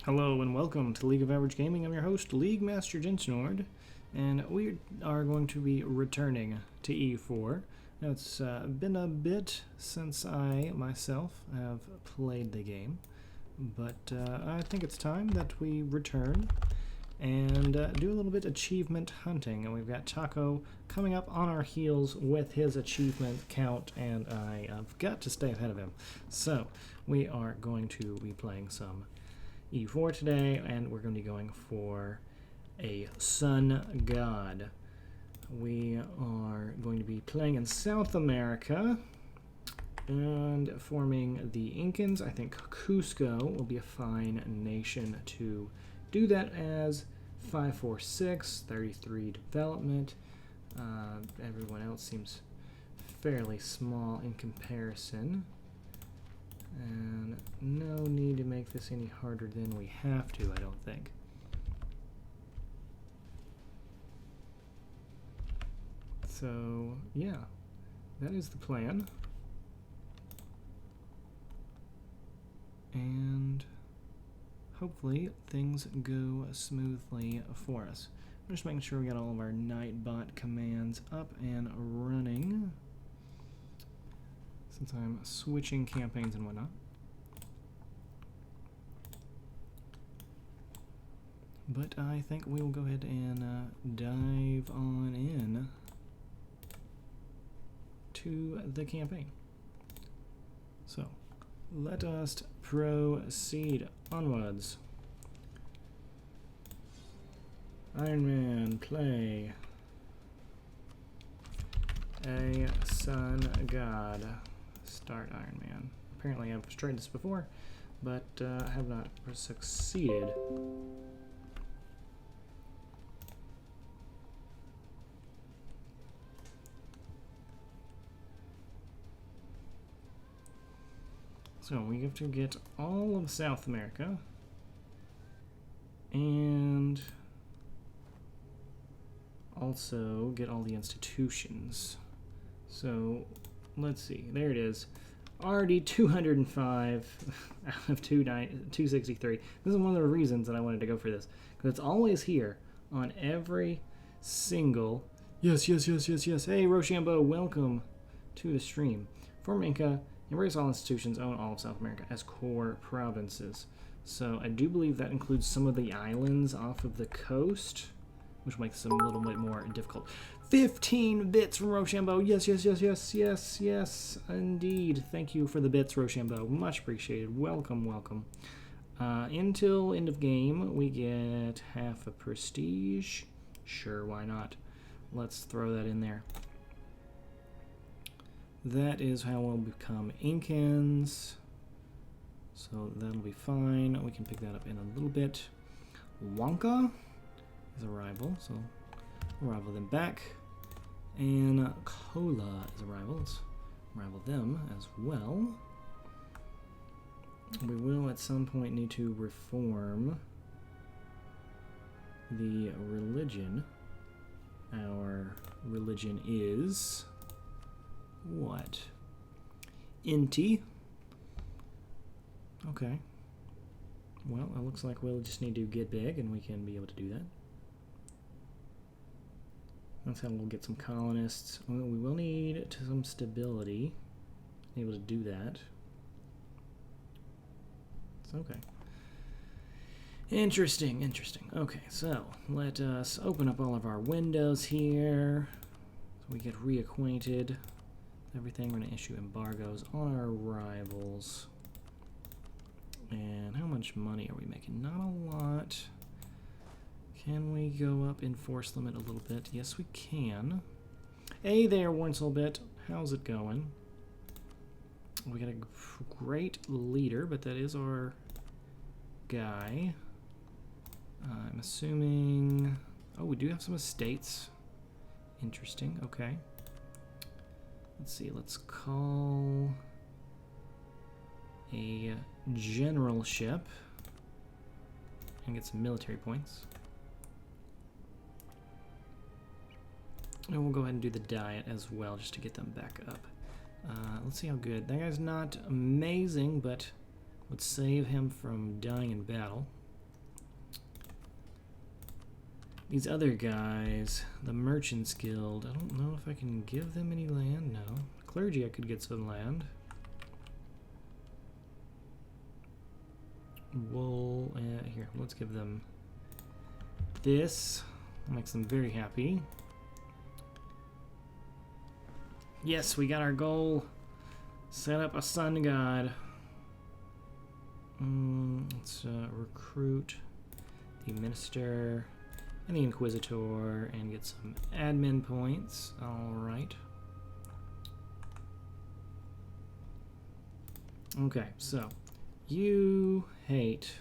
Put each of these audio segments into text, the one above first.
Hello and welcome to League of Average Gaming. I'm your host, League Master Jinsnord, and we are going to be returning to EU4. Now, it's been a bit since I myself have played the game, but I think it's time that we return and do a little bit achievement hunting. And we've got Taco coming up on our heels with his achievement count, and I've got to stay ahead of him. So we are going to be playing some EU4 today, and we're going to be going for a Sun God. We are going to be playing in South America and forming the Incans. I think Cusco will be a fine nation to do that as. 546, 33 development. Everyone else seems fairly small in comparison. And no need to make this any harder than we have to, I don't think. So, yeah, that is the plan. And hopefully things go smoothly for us. I'm just making sure we got all of our Nightbot commands up and running, since I'm switching campaigns and whatnot. But I think we will go ahead and dive on in to the campaign. So, let us proceed onwards. Iron Man, play A Sun God. Start Iron Man. Apparently I've tried this before, but have not succeeded. So we have to get all of South America and also get all the institutions. So let's see, there it is. Already 205 out of 263. This is one of the reasons that I wanted to go for this, because it's always here on every single. Yes. Hey, Rochambeau, welcome to the stream. Former Inca, embrace all institutions, own all of South America as core provinces. So I do believe that includes some of the islands off of the coast, which makes them a little bit more difficult. 15 bits from Rochambeau. Yes, indeed. Thank you for the bits, Rochambeau. Much appreciated. Welcome. Until end of game, we get half a prestige. Sure, why not? Let's throw that in there. That is how we'll become Incans. So that'll be fine. We can pick that up in a little bit. Wonka is a rival, so we'll rival them back. And Cola is a rival. Let's rival them as well. We will at some point need to reform the religion. Our religion is what? Inti. Okay. Well, it looks like we'll just need to get big and we can be able to do that. That's how we'll get some colonists. Well, we will need some stability to be able to do that. It's okay. Interesting. Okay, so let us open up all of our windows here so we get reacquainted. Everything. We're going to issue embargoes on our rivals. And how much money are we making? Not a lot. Can we go up and force limit a little bit? Yes, we can. Hey there, Warnselbit. How's it going? We got a great leader, but that is our guy. I'm assuming... Oh, we do have some estates. Interesting. Okay. Let's see, let's call a generalship and get some military points. And we'll go ahead and do the diet as well, just to get them back up. Let's see how good. That guy's not amazing, but would save him from dying in battle. These other guys, the Merchants Guild, I don't know if I can give them any land. No. Clergy, I could get some land. Wool, here, let's give them this. Makes them very happy. Yes, we got our goal. Set up a sun god. Let's recruit the minister and the inquisitor and get some admin points. Alright. Okay, so you hate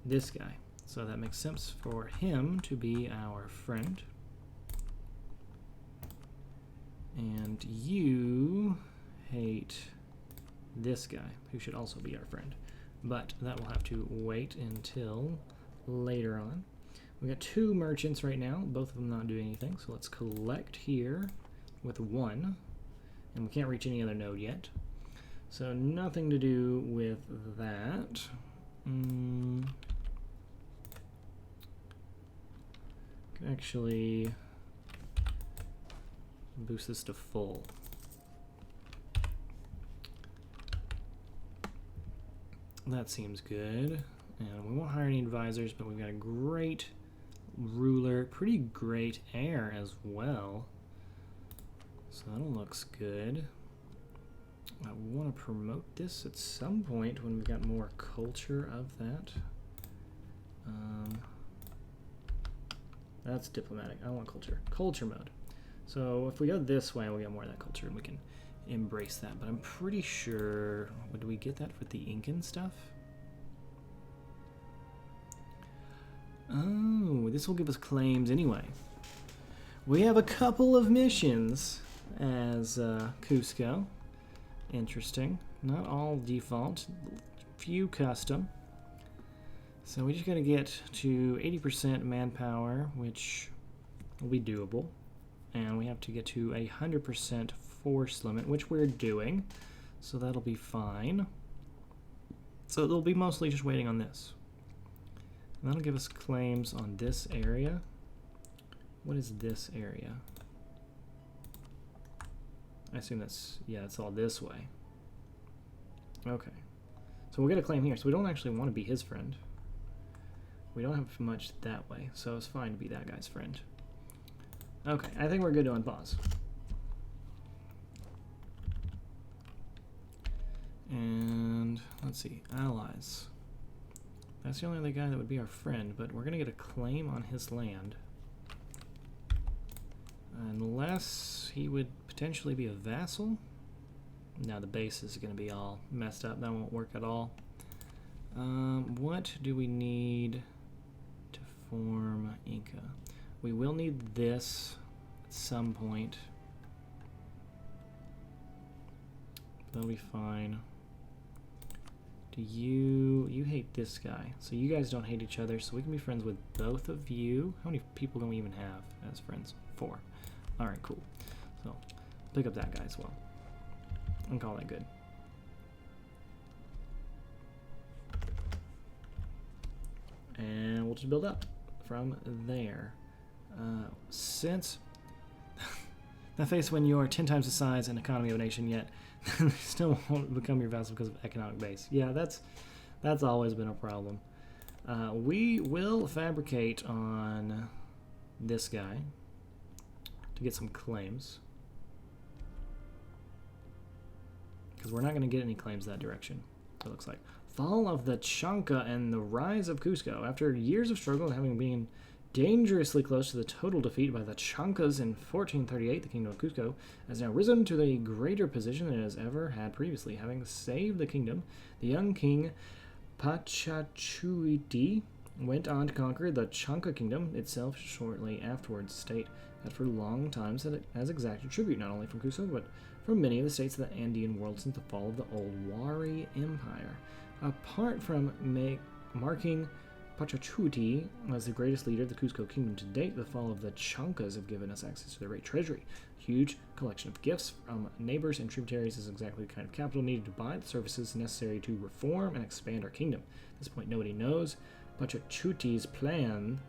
this guy. So that makes sense for him to be our friend. And you hate this guy, who should also be our friend. But that will have to wait until later on. We got 2 merchants right now, both of them not doing anything. So let's collect here with 1. And we can't reach any other node yet. So nothing to do with that. Can actually boost this to full. That seems good. And we won't hire any advisors, but we've got a great ruler, pretty great heir as well. So that looks good. I want to promote this at some point when we've got more culture of that. That's diplomatic. I want culture. Culture mode. So if we go this way, we'll get more of that culture and we can embrace that. But I'm pretty sure... Would we get that with the Incan stuff? Oh, this will give us claims anyway. We have a couple of missions as Cusco. Interesting. Not all default. Few custom. So we just got to get to 80% manpower, which will be doable. And we have to get to 100% force limit, which we're doing. So that'll be fine. So they'll be mostly just waiting on this. And that'll give us claims on this area. What is this area? I assume that's, yeah, it's all this way. Okay. So we'll get a claim here. So we don't actually want to be his friend. We don't have much that way, so it's fine to be that guy's friend. Okay, I think we're good to unpause. And let's see, allies. That's the only other guy that would be our friend, but we're gonna get a claim on his land. Unless he would potentially be a vassal. Now the base is gonna be all messed up, that won't work at all. What do we need to form Inca? We will need this at some point. That'll be fine. Do you hate this guy. So you guys don't hate each other, so we can be friends with both of you. How many people do we even have as friends? 4. Alright, cool. So pick up that guy as well. And call that good. And we'll just build up from there. Since that face when you're 10 times the size and economy of a nation, yet they still won't become your vassal because of economic base. Yeah, that's always been a problem. We will fabricate on this guy to get some claims. Because we're not going to get any claims that direction, it looks like. Fall of the Chanca and the rise of Cusco. After years of struggle and having been dangerously close to the total defeat by the Chancas in 1438, the kingdom of Cusco has now risen to the greater position than it has ever had previously. Having saved the kingdom, the young king Pachacuti went on to conquer the Chanca kingdom itself shortly afterwards. The state had for long times has exacted tribute not only from Cusco but from many of the states of the Andean world since the fall of the old Wari Empire. Apart from marking Pachacuti as the greatest leader of the Cusco kingdom to date, the fall of the Chancas have given us access to their great treasury. Huge collection of gifts from neighbors and tributaries is exactly the kind of capital needed to buy the services necessary to reform and expand our kingdom. At this point, nobody knows Pachacuti's plan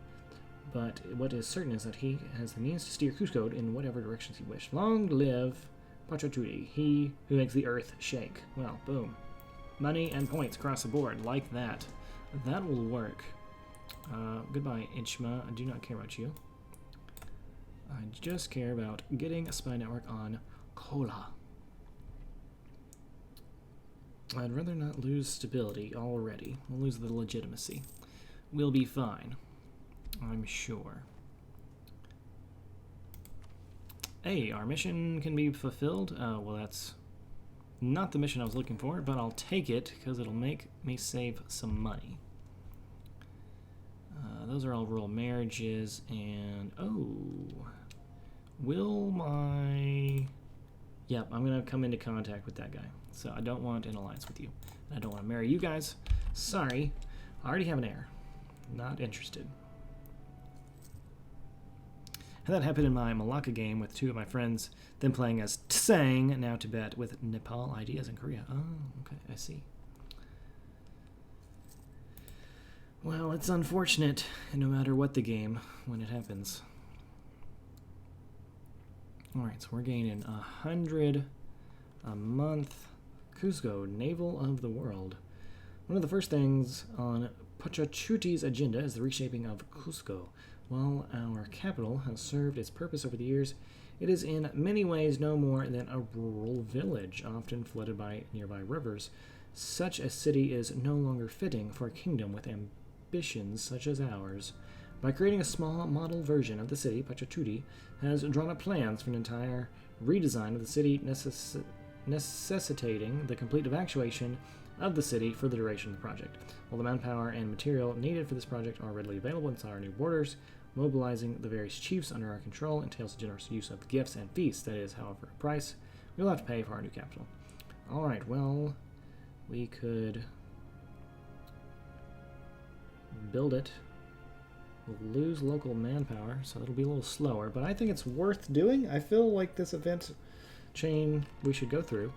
But what is certain is that he has the means to steer Cusco in whatever directions he wished. Long live Pachatuti, he who makes the earth shake. Well, boom. Money and points across the board, like that. That will work. Goodbye, Inchma. I do not care about you. I just care about getting a spy network on Kola. I'd rather not lose stability already. We'll lose the legitimacy. We'll be fine. I'm sure. Hey, our mission can be fulfilled. Well, that's not the mission I was looking for, but I'll take it because it'll make me save some money. Those are all rural marriages, and will my... Yep, I'm going to come into contact with that guy. So I don't want an alliance with you. I don't want to marry you guys. Sorry. I already have an heir. Not interested. And that happened in my Malacca game with two of my friends, then playing as Tsang, now Tibet, with Nepal ideas in Korea. Oh, okay, I see. Well, it's unfortunate, no matter what the game, when it happens. Alright, so we're gaining 100 a month. Cusco, navel of the world. One of the first things on Pachachuti's agenda is the reshaping of Cusco. While our capital has served its purpose over the years, it is in many ways no more than a rural village, often flooded by nearby rivers. Such a city is no longer fitting for a kingdom with ambitions such as ours. By creating a small model version of the city, Pachacuti has drawn up plans for an entire redesign of the city, necessitating the complete evacuation of the city for the duration of the project. While the manpower and material needed for this project are readily available inside our new borders, mobilizing the various chiefs under our control entails generous use of gifts and feasts. That is, however, a price we'll have to pay for our new capital. Alright, well, we could build it. We'll lose local manpower, so it'll be a little slower, but I think it's worth doing. I feel like this event chain we should go through.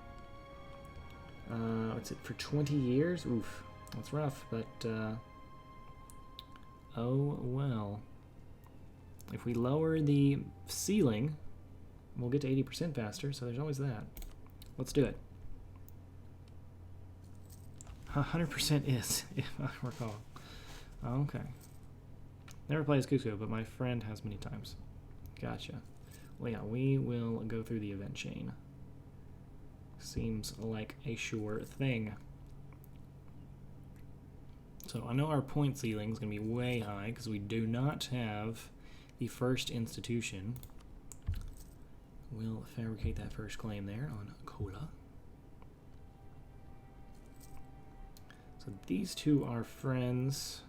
What's it, for 20 years? Oof, that's rough, but oh well. If we lower the ceiling, we'll get to 80% faster, so there's always that. Let's do it. 100% is, if I recall. Okay. Never played as Cusco, but my friend has many times. Gotcha. Well, yeah, we will go through the event chain. Seems like a sure thing. So I know our point ceiling is going to be way high because we do not have the first institution. We'll fabricate that first claim there on Kola. So these two are friends,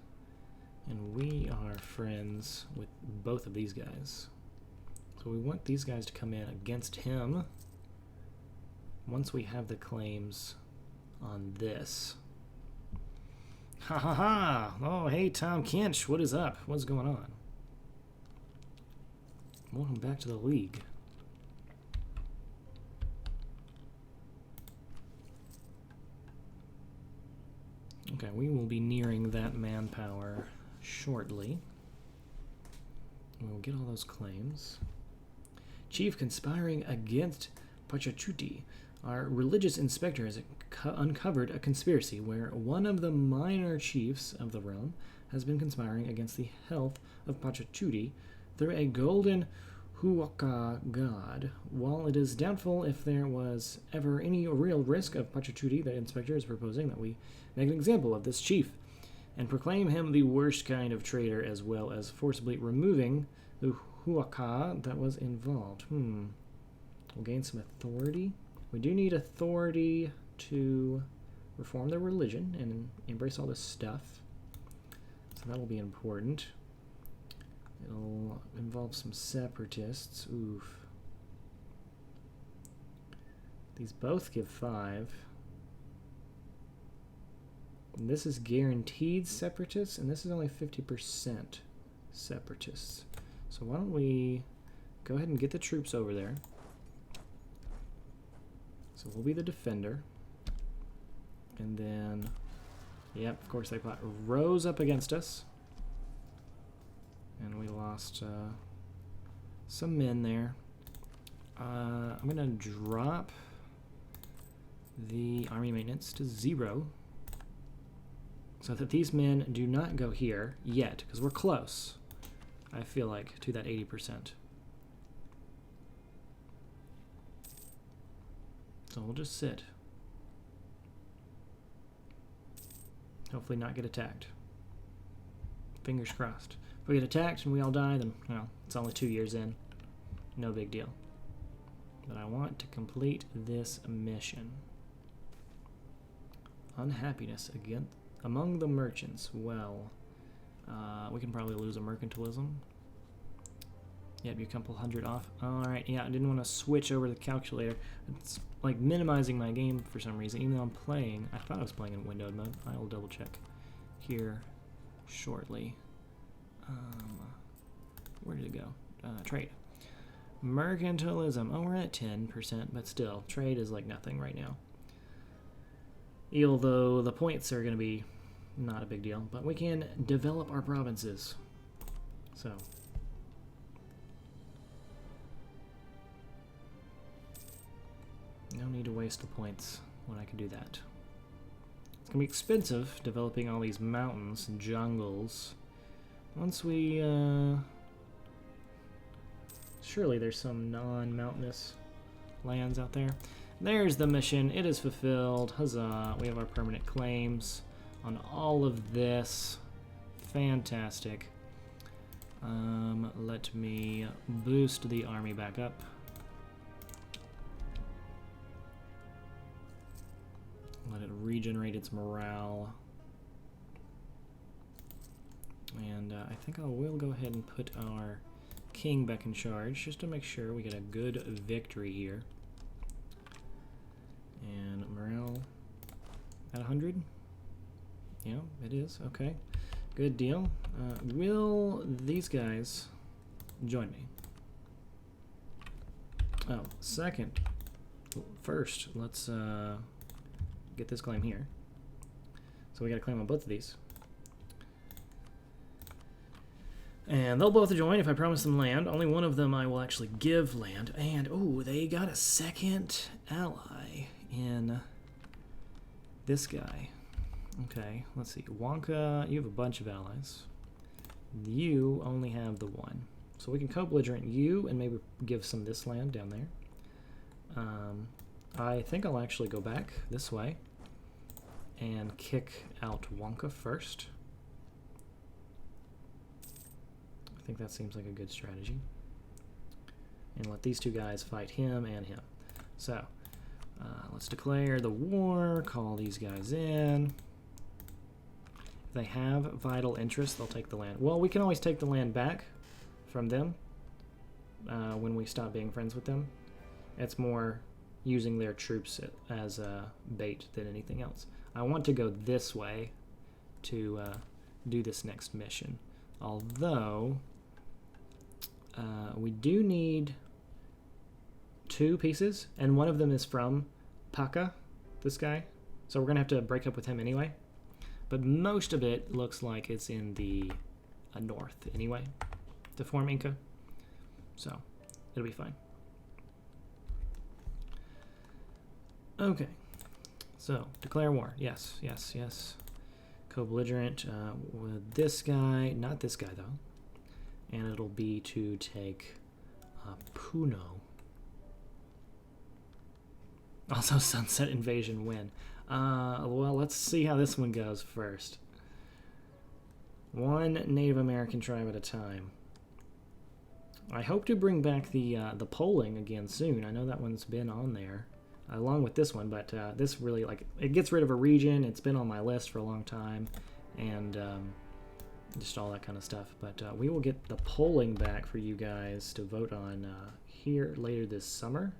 and we are friends with both of these guys. So we want these guys to come in against him once we have the claims on this. Ha ha ha! Oh, hey, Tom Kinch, what is up? What's going on? Welcome back to the league. Okay, we will be nearing that manpower shortly. We'll get all those claims. Chief conspiring against Pachacuti. Our religious inspector has uncovered a conspiracy where one of the minor chiefs of the realm has been conspiring against the health of Pachacuti through a golden Huaca god. While it is doubtful if there was ever any real risk of Pachacuti, the inspector is proposing that we make an example of this chief and proclaim him the worst kind of traitor, as well as forcibly removing the Huaca that was involved. We'll gain some authority. We do need authority to reform their religion and embrace all this stuff. So that will be important. It'll involve some separatists. Oof. These both give 5. And this is guaranteed separatists, and this is only 50% separatists. So why don't we go ahead and get the troops over there. So we'll be the defender. And then, yep, of course they rose up against us. And we lost some men there. I'm going to drop the army maintenance to 0 so that these men do not go here yet, because we're close, I feel like, to that 80%. So we'll just sit. Hopefully not get attacked. Fingers crossed. If we get attacked and we all die, then, well, it's only 2 years in. No big deal. But I want to complete this mission. Unhappiness again among the merchants. Well, we can probably lose a mercantilism. Yeah, be a couple hundred off. Alright, yeah, I didn't want to switch over the calculator. It's like minimizing my game for some reason, even though I'm playing. I thought I was playing in windowed mode. I'll double check here shortly. Where did it go? Trade. Mercantilism. Oh, we're at 10%, but still, trade is like nothing right now. Although the points are going to be not a big deal, but we can develop our provinces. So. No need to waste the points when I can do that. It's going to be expensive developing all these mountains and jungles. Once we, surely there's some non-mountainous lands out there. There's the mission. It is fulfilled. Huzzah. We have our permanent claims on all of this. Fantastic. Let me boost the army back up. Let it regenerate its morale. And I think I will go ahead and put our king back in charge just to make sure we get a good victory here. And morale at 100? Yeah, it is. Okay. Good deal. Will these guys join me? Oh, second. First, let's get this claim here. So we got a claim on both of these. And they'll both join if I promise them land. Only one of them I will actually give land. And, oh, they got a second ally in this guy. Okay, let's see. Wonka, you have a bunch of allies. You only have the one. So we can co-belligerent you and maybe give some of this land down there. I think I'll actually go back this way and kick out Wonka first. I think that seems like a good strategy. And let these two guys fight him and him. So, let's declare the war, call these guys in. If they have vital interest, they'll take the land. Well, we can always take the land back from them when we stop being friends with them. It's more using their troops as a bait than anything else. I want to go this way to do this next mission. Although, we do need 2 pieces, and one of them is from Paka, this guy. So we're going to have to break up with him anyway. But most of it looks like it's in the north anyway, to form Inca. So, it'll be fine. Okay. So, declare war. Yes, yes, yes. Co-belligerent with this guy. Not this guy, though. And it'll be to take Puno. Also, Sunset Invasion win. Well, let's see how this one goes first. One Native American tribe at a time. I hope to bring back the polling again soon. I know that one's been on there, along with this one, but this really, like, it gets rid of a region. It's been on my list for a long time, and just all that kind of stuff. But we will get the polling back for you guys to vote on here later this summer.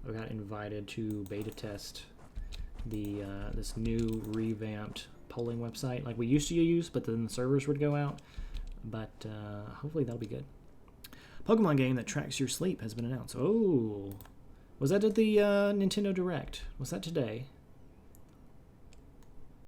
I got invited to beta test the this new revamped polling website like we used to use, but then the servers would go out. But hopefully that'll be good. Pokemon game that tracks your sleep has been announced. Oh, was that at the Nintendo Direct? Was that today?